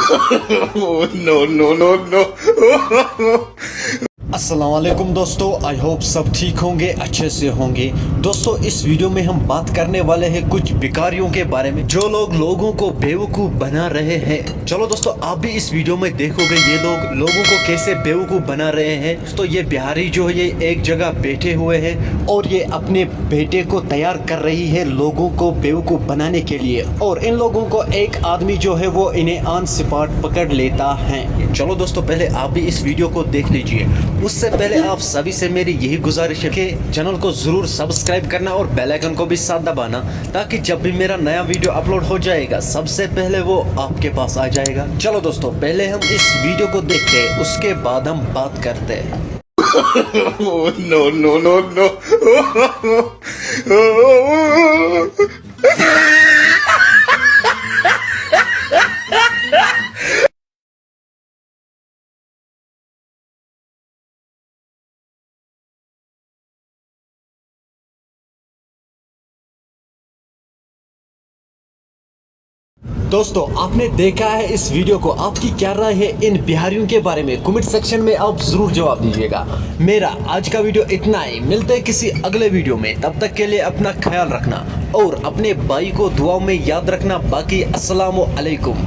No, no, no, no. अस्सलाम वालेकुम दोस्तों, आई होप सब ठीक होंगे, अच्छे से होंगे। दोस्तों, इस वीडियो में हम बात करने वाले हैं कुछ भिखारियों के बारे में जो लोग लोगों को बेवकूफ़ बना रहे हैं। चलो दोस्तों, आप भी इस वीडियो में देखोगे ये लोग लोगों को कैसे बेवकूफ़ बना रहे हैं। दोस्तों, ये बिहारी जो है ये एक जगह बैठे हुए हैं और ये अपने बेटे को तैयार कर रही है लोगों को बेवकूफ़ बनाने के लिए। और इन लोगों को एक आदमी जो है वो इन्हें ऑन स्पॉट पकड़ लेता है। चलो दोस्तों, पहले आप भी इस वीडियो को देख लीजिए। उससे पहले आप सभी से मेरी यही गुजारिश है कि चैनल को जरूर सब्सक्राइब करना और बेल आइकन को भी साथ दबाना, ताकि जब भी मेरा नया वीडियो अपलोड हो जाएगा सबसे पहले वो आपके पास आ जाएगा। चलो दोस्तों, पहले हम इस वीडियो को देखते हैं, उसके बाद हम बात करते हैं। No, no, no, no. दोस्तों, आपने देखा है इस वीडियो को, आपकी क्या राय है इन बिहारियों के बारे में? कमेंट सेक्शन में आप जरूर जवाब दीजिएगा। मेरा आज का वीडियो इतना ही, मिलते हैं किसी अगले वीडियो में। तब तक के लिए अपना ख्याल रखना और अपने भाई को दुआओं में याद रखना। बाकी अस्सलामु अलैकुम।